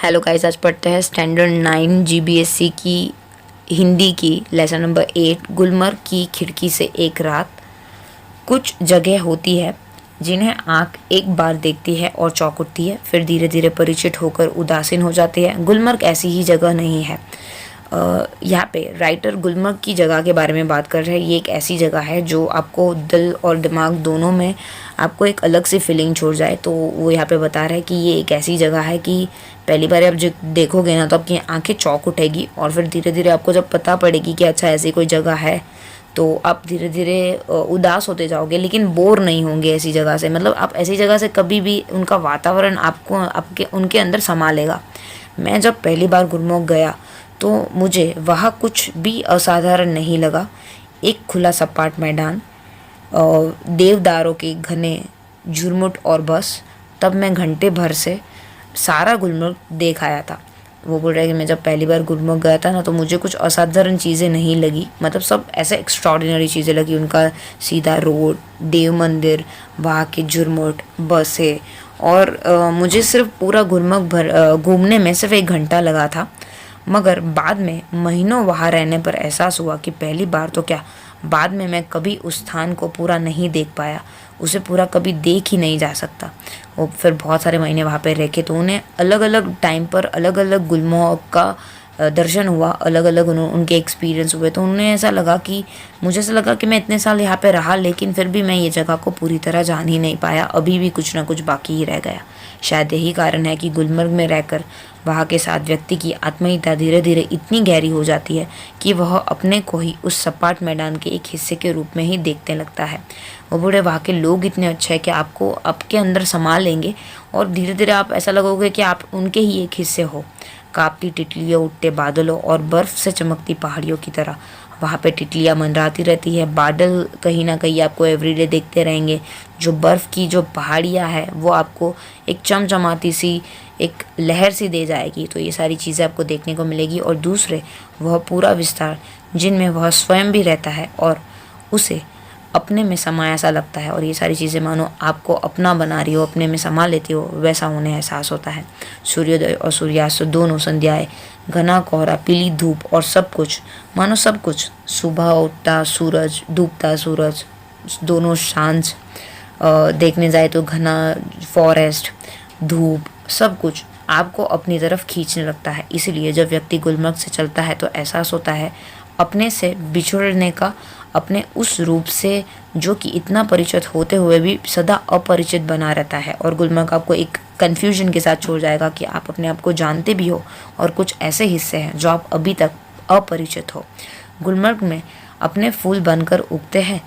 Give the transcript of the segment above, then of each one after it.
Hello guys, आज पढ़ते हैं स्टैंडर्ड 9 जीबीएसई की हिंदी की लेसन नंबर 8 गुलमर्ग की खिड़की से एक रात। कुछ जगह होती है जिन्हें आंख एक बार देखती है और चौंक उठती है, फिर धीरे धीरे परिचित होकर उदासीन हो जाती है। गुलमर्ग ऐसी ही जगह नहीं है। यहाँ पे राइटर गुलमर्ग की जगह के बारे में बात कर रहे हैं। ये एक ऐसी जगह है जो आपको दिल और दिमाग दोनों में आपको एक अलग सी फीलिंग छोड़ जाए। तो वो यहाँ पे बता रहे हैं कि ये एक ऐसी जगह है कि पहली बार आप जब देखोगे ना तो आपकी आंखें चौंक उठेगी, और फिर धीरे धीरे आपको जब पता पड़ेगी कि अच्छा ऐसी कोई जगह है तो आप धीरे धीरे उदास होते जाओगे, लेकिन बोर नहीं होंगे ऐसी जगह से। मतलब आप ऐसी जगह से कभी भी उनका वातावरण आपको आपके उनके अंदर समा लेगा। मैं जब पहली बार गुलमर्ग गया तो मुझे वहाँ कुछ भी असाधारण नहीं लगा। एक खुला सपाट मैदान, देवदारों के घने झुरमुट, और बस तब मैं घंटे भर से सारा गुलमर्ग देख आया था। वो बोल रहा है कि मैं जब पहली बार गुलमर्ग गया था ना तो मुझे कुछ असाधारण चीज़ें नहीं लगी, मतलब सब ऐसे एक्स्ट्रॉर्डिनरी चीज़ें लगी। उनका सीधा रोड, देव मंदिर, वहाँ के झुरमुट, बसें, और मुझे सिर्फ पूरा गुलमर्ग भर घूमने में सिर्फ 1 घंटा लगा था। मगर बाद में महीनों वहाँ रहने पर एहसास हुआ कि पहली बार तो क्या, बाद में मैं कभी उस स्थान को पूरा नहीं देख पाया। उसे पूरा कभी देख ही नहीं जा सकता। वो फिर बहुत सारे महीने वहाँ पे रह के तो उन्हें अलग अलग टाइम पर अलग अलग गुलमर्ग का दर्शन हुआ, अलग अलग उनके एक्सपीरियंस हुए। तो उन्हें ऐसा लगा कि मुझे ऐसा लगा कि मैं इतने साल यहाँ पे रहा, लेकिन फिर भी मैं ये जगह को पूरी तरह जान ही नहीं पाया। अभी भी कुछ ना कुछ बाकी ही रह गया। शायद यही कारण है कि गुलमर्ग में रहकर वहाँ के साथ व्यक्ति की आत्मीयता धीरे धीरे इतनी गहरी हो जाती है कि वह अपने को ही उस सपाट मैदान के एक हिस्से के रूप में ही देखने लगता है। वो बूढ़े वहाँ के लोग इतने अच्छे हैं कि आपको आपके अंदर समा लेंगे, और धीरे धीरे आप ऐसा लगोगे कि आप उनके ही एक हिस्से हो। कांपती तितलियों, उठते बादलों और बर्फ़ से चमकती पहाड़ियों की तरह वहाँ पे तितलियाँ मंडराती रहती है। बादल कहीं ना कहीं आपको एवरीडे देखते रहेंगे। जो बर्फ़ की जो पहाड़ियाँ हैं वो आपको एक चमचमाती सी एक लहर सी दे जाएगी। तो ये सारी चीज़ें आपको देखने को मिलेगी। और दूसरे वह पूरा विस्तार जिनमें वह स्वयं भी रहता है और उसे अपने में समाया सा लगता है, और ये सारी चीज़ें मानो आपको अपना बना रही हो, अपने में समा लेती हो, वैसा उन्हें एहसास होता है। सूर्योदय और सूर्यास्त दोनों संध्याएं, घना कोहरा, पीली धूप, और सब कुछ मानो सब कुछ, सुबह उठता सूरज, डूबता सूरज, दोनों सांझ, देखने जाए तो घना फॉरेस्ट, धूप, सब कुछ आपको अपनी तरफ खींचने लगता है। इसलिए जब व्यक्ति गुलमर्ग से चलता है तो एहसास होता है अपने से बिछुड़ने का, अपने उस रूप से जो कि इतना परिचित होते हुए भी सदा अपरिचित बना रहता है। और गुलमर्ग आपको एक कन्फ्यूजन के साथ छोड़ जाएगा कि आप अपने आप को जानते भी हो और कुछ ऐसे हिस्से हैं जो आप अभी तक अपरिचित हो। गुलमर्ग में अपने फूल बनकर उगते हैं,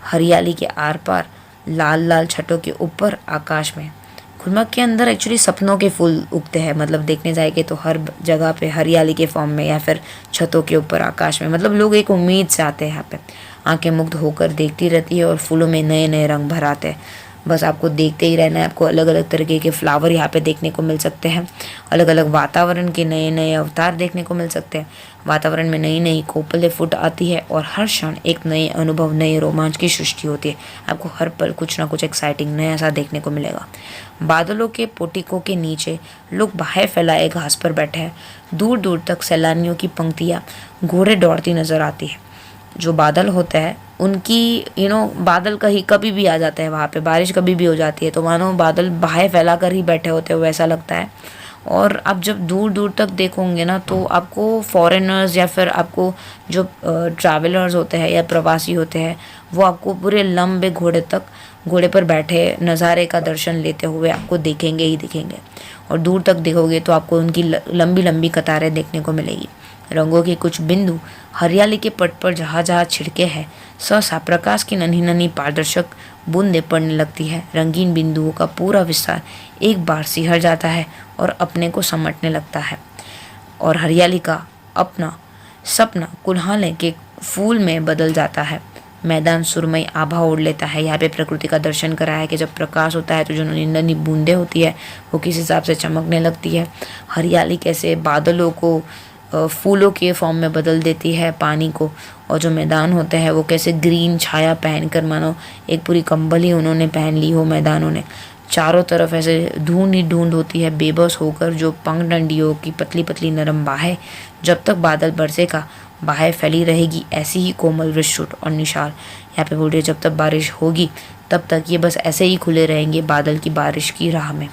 हरियाली के आर पार, लाल लाल छतों के ऊपर, आकाश में। गुलमर्ग के अंदर एक्चुअली सपनों के फूल उगते हैं। मतलब देखने जाएंगे तो हर जगह पे हरियाली के फॉर्म में या फिर छतों के ऊपर, आकाश में। मतलब लोग एक उम्मीद से आते हैं यहाँ पे, आंखें मुग्ध होकर देखती रहती है और फूलों में नए नए रंग भर आते हैं। बस आपको देखते ही रहना है। आपको अलग अलग तरीके के फ्लावर यहाँ पे देखने को मिल सकते हैं। अलग अलग वातावरण के नए नए अवतार देखने को मिल सकते हैं। वातावरण में नई नई कोपलें फुट आती है और हर क्षण एक नए अनुभव, नए रोमांच की सृष्टि होती है। आपको हर पल कुछ ना कुछ एक्साइटिंग नया सा देखने को मिलेगा। बादलों के पोटिकों के नीचे लोग बाहें फैलाए घास पर बैठे हैं। दूर दूर तक सैलानियों की पंक्तियाँ घोड़े दौड़ती नजर आती है। जो बादल होते हैं उनकी बादल कहीं कभी भी आ जाते हैं, वहाँ पे बारिश कभी भी हो जाती है, तो मानो बादल बाहें फैला कर ही बैठे होते हैं, वैसा लगता है। और आप जब दूर दूर तक देखोगे ना तो आपको फॉरेनर्स या फिर आपको जो ट्रैवलर्स होते हैं या प्रवासी होते हैं वो आपको पूरे लंबे घोड़े पर बैठे नज़ारे का दर्शन लेते हुए आपको देखेंगे ही दिखेंगे। और दूर तक देखोगे तो आपको उनकी लंबी लंबी कतारें देखने को मिलेगी। रंगों के कुछ बिंदु हरियाली के पट पर जहाँ जहाँ छिड़के हैं, सहसा प्रकाश की नन्ही नन्ही पारदर्शक बूंदें पड़ने लगती है। रंगीन बिंदुओं का पूरा विस्तार एक बार सिहर जाता है और अपने को समटने लगता है, और हरियाली का अपना सपना कुल्हाने के फूल में बदल जाता है। मैदान सुरमई आभा ओढ़ लेता है। यहाँ पे प्रकृति का दर्शन करा है कि जब प्रकाश होता है तो जो नन्ही नन्ही बूंदें होती है वो किस हिसाब से चमकने लगती है। हरियाली कैसे बादलों को फूलों के फॉर्म में बदल देती है, पानी को, और जो मैदान होते हैं वो कैसे ग्रीन छाया पहनकर मानो एक पूरी कंबल ही उन्होंने पहन ली हो मैदानों ने। चारों तरफ ऐसे ढूंढ ही ढूंढ होती है बेबस होकर, जो पगडंडियों की पतली पतली नरम बाहें, जब तक बादल बरसेगा बाहें फैली रहेगी ऐसी ही कोमल विस्तृत और निशाल। यहाँ पे बोल रही है जब तक बारिश होगी तब तक ये बस ऐसे ही खुले रहेंगे बादल की बारिश की राह में।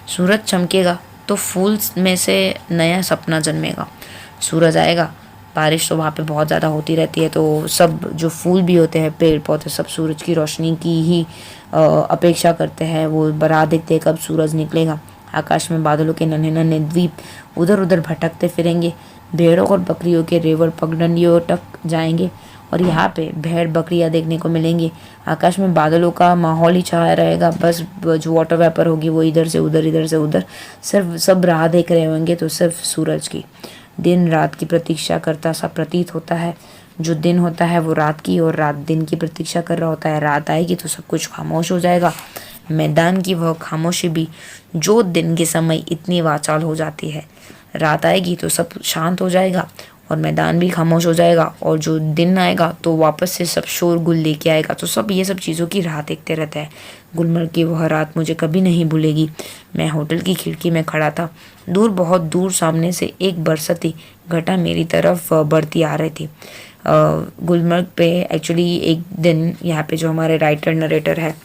सूरज चमकेगा तो फूल में से नया सपना जन्मेगा। सूरज आएगा, बारिश तो वहाँ पे बहुत ज़्यादा होती रहती है, तो सब जो फूल भी होते हैं, पेड़ पौधे, सब सूरज की रोशनी की ही अपेक्षा करते हैं। वो राह देखते हैं कब सूरज निकलेगा। आकाश में बादलों के नन्हे नन्हे द्वीप उधर उधर भटकते फिरेंगे। भेड़ों और बकरियों के रेवड़ पगडंडियों तक जाएंगे और यहाँ पे भेड़ बकरियाँ देखने को मिलेंगी। आकाश में बादलों का माहौल ही छाया रहेगा, बस जो वाटर वेपर होगी वो इधर से उधर इधर से उधर, सिर्फ सब राह देख रहे होंगे तो सिर्फ सूरज की। दिन रात की प्रतीक्षा करता सा प्रतीत होता है। जो दिन होता है वो रात की और रात दिन की प्रतीक्षा कर रहा होता है। रात आएगी तो सब कुछ खामोश हो जाएगा। मैदान की वह खामोशी भी जो दिन के समय इतनी वाचाल हो जाती है, रात आएगी तो सब शांत हो जाएगा और मैदान भी खामोश हो जाएगा। और जो दिन आएगा तो वापस से सब शोरगुल लेके आएगा। तो सब ये सब चीज़ों की राह देखते रहते हैं। गुलमर्ग की वह रात मुझे कभी नहीं भूलेगी। मैं होटल की खिड़की में खड़ा था। दूर, बहुत दूर सामने से एक बरसती घटा मेरी तरफ बढ़ती आ रही थी। गुलमर्ग पे एक्चुअली एक दिन यहाँ पे जो हमारे राइटर नरेटर है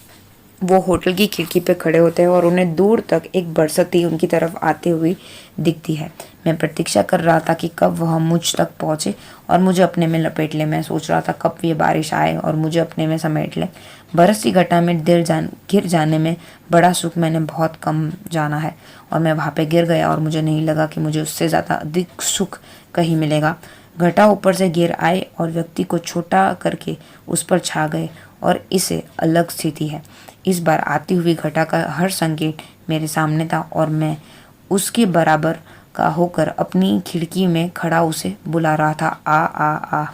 वो होटल की खिड़की पे खड़े होते हैं और उन्हें दूर तक एक बरसती उनकी तरफ आती हुई दिखती है। मैं प्रतीक्षा कर रहा था कि कब वह मुझ तक पहुंचे और मुझे अपने में लपेट ले। मैं सोच रहा था कब ये बारिश आए और मुझे अपने में समेट ले। बरसती घटा में गिर जाने में बड़ा सुख मैंने बहुत कम जाना है और मैं वहाँ पे गिर गया और मुझे नहीं लगा कि मुझे उससे ज़्यादा अधिक सुख कहीं मिलेगा। घटा ऊपर से गिर आए और व्यक्ति को छोटा करके उस पर छा गए और इसे अलग स्थिति है। इस बार आती हुई घटा का हर संकेत मेरे सामने था और मैं उसके बराबर का होकर अपनी खिड़की में खड़ा उसे बुला रहा था। आ आ आ।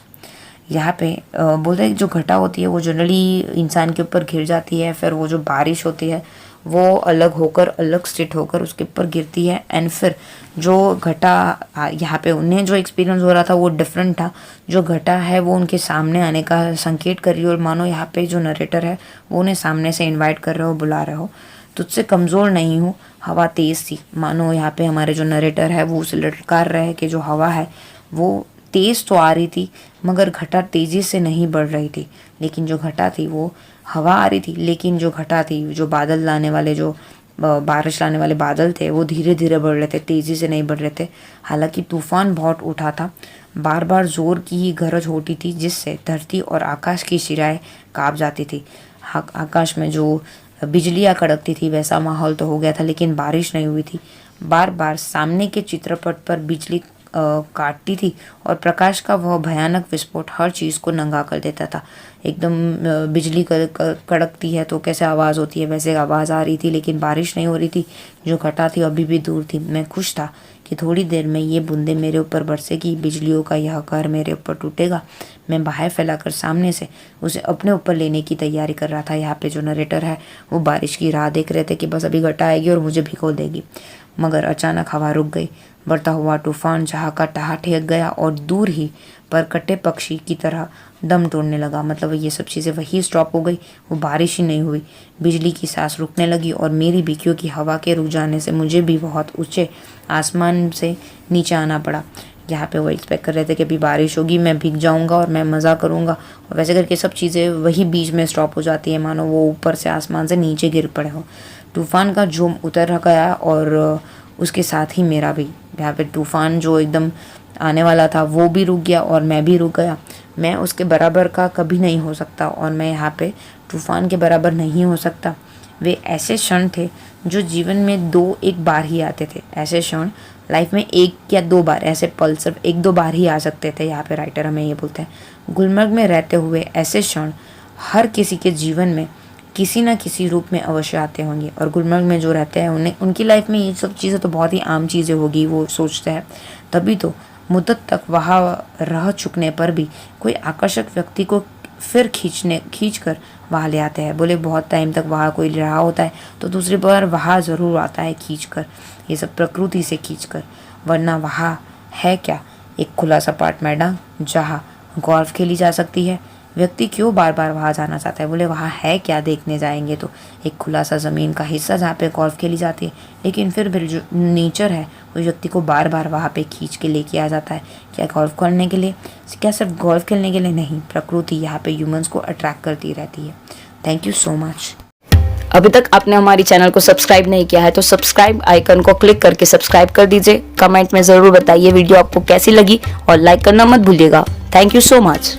यहाँ पे बोलते हैं जो घटा होती है वो जनरली इंसान के ऊपर घिर जाती है, फिर वो जो बारिश होती है वो अलग होकर अलग स्थित होकर उसके ऊपर गिरती है। एंड फिर जो घटा यहाँ पे उन्हें जो एक्सपीरियंस हो रहा था वो डिफरेंट था। जो घटा है वो उनके सामने आने का संकेत कर रही है और मानो यहाँ पे जो नरेटर है वो उन्हें सामने से इनवाइट कर रहे हो, बुला रहे हो। तुझसे कमज़ोर नहीं हूँ। हवा तेज़ थी, मानो यहाँ पे हमारे जो नरेटर है वो उसे लटकार रहे कि जो हवा है वो तेज़ तो आ रही थी मगर घटा तेज़ी से नहीं बढ़ रही थी। लेकिन जो घटा थी वो हवा आ रही थी, लेकिन जो घटा थी, जो बादल लाने वाले, जो बारिश लाने वाले बादल थे वो धीरे धीरे बढ़ रहे थे, तेज़ी से नहीं बढ़ रहे थे। हालांकि तूफान बहुत उठा था। बार बार जोर की ही गरज होती थी जिससे धरती और आकाश की शिराएं काँप जाती थी। आकाश में जो बिजलियाँ कड़कती थी वैसा माहौल तो हो गया था, लेकिन बारिश नहीं हुई थी। बार बार सामने के चित्रपट पर बिजली काटती थी और प्रकाश का वह भयानक विस्फोट हर चीज़ को नंगा कर देता था। एकदम बिजली कड़कती है तो कैसे आवाज़ होती है वैसे आवाज़ आ रही थी, लेकिन बारिश नहीं हो रही थी। जो घटा थी अभी भी दूर थी। मैं खुश था कि थोड़ी देर में ये बूंदे मेरे ऊपर बरसेगी, बिजलियों का यह कहर मेरे ऊपर टूटेगा। मैं बाहें फैलाकर सामने से उसे अपने ऊपर लेने की तैयारी कर रहा था। यहाँ पे जो नरेटर है वो बारिश की राह देख रहे थे कि बस अभी घटा आएगी और मुझे भिगो देगी। मगर अचानक हवा रुक गई। बढ़ता हुआ तूफान जहाँ का तहाँ ठेक गया और दूर ही पर कटे पक्षी की तरह दम तोड़ने लगा। मतलब ये सब चीज़ें वही स्टॉप हो गई, वो बारिश ही नहीं हुई। बिजली की सांस रुकने लगी और मेरी भी, क्योंकि हवा के रुक जाने से मुझे भी बहुत ऊंचे आसमान से नीचे आना पड़ा। यहाँ पे वो एक्सपेक्ट कर रहे थे कि अभी बारिश होगी, मैं भीग जाऊँगा और मैं मज़ा करूँगा, और वैसे करके सब चीज़ें वही बीच में स्टॉप हो जाती है, मानो वो ऊपर से आसमान से नीचे गिर पड़े हो। तूफ़ान का जोम उतर गया और उसके साथ ही मेरा भी। यहाँ पे तूफ़ान जो एकदम आने वाला था वो भी रुक गया और मैं भी रुक गया। मैं उसके बराबर का कभी नहीं हो सकता और मैं यहाँ पे तूफ़ान के बराबर नहीं हो सकता। वे ऐसे क्षण थे जो जीवन में एक बार ही आते थे। ऐसे क्षण लाइफ में 1 या 2 बार, ऐसे पल सिर्फ 1-2 बार ही आ सकते थे। यहाँ पे राइटर हमें ये बोलते हैं। गुलमर्ग में रहते हुए ऐसे क्षण हर किसी के जीवन में किसी न किसी रूप में अवश्य आते होंगे, और गुलमर्ग में जो रहते हैं उन्हें, उनकी लाइफ में ये सब चीज़ें तो बहुत ही आम चीज़ें होगी, वो सोचते हैं। तभी तो मुद्दत तक वहाँ रह चुकने पर भी कोई आकर्षक व्यक्ति को फिर खींच कर वहाँ ले आते हैं। बोले बहुत टाइम तक वहाँ कोई रहा होता है तो दूसरी बार वहाँ ज़रूर आता है खींच कर, ये सब प्रकृति से खींच कर। वरना वहाँ है क्या? एक खुला सपाट मैदान जहाँ गोल्फ खेली जा सकती है, व्यक्ति क्यों बार बार वहाँ जाना चाहता है? बोले वहाँ है क्या देखने जाएंगे तो? एक खुला सा ज़मीन का हिस्सा जहाँ पे गोल्फ खेली जाती है, लेकिन फिर भी जो नेचर है वो व्यक्ति को बार बार वहाँ पे खींच के लेके आ जाता है। क्या गोल्फ खेलने के लिए? क्या सिर्फ गोल्फ खेलने के लिए नहीं, प्रकृति यहाँ पे ह्यूमंस को अट्रैक्ट करती रहती है। Thank you so much. अभी तक आपने हमारी चैनल को सब्सक्राइब नहीं किया है तो सब्सक्राइब आइकन को क्लिक करके सब्सक्राइब कर दीजिए। कमेंट में ज़रूर बताइए वीडियो आपको कैसी लगी और लाइक करना मत भूलिएगा। Thank you so much.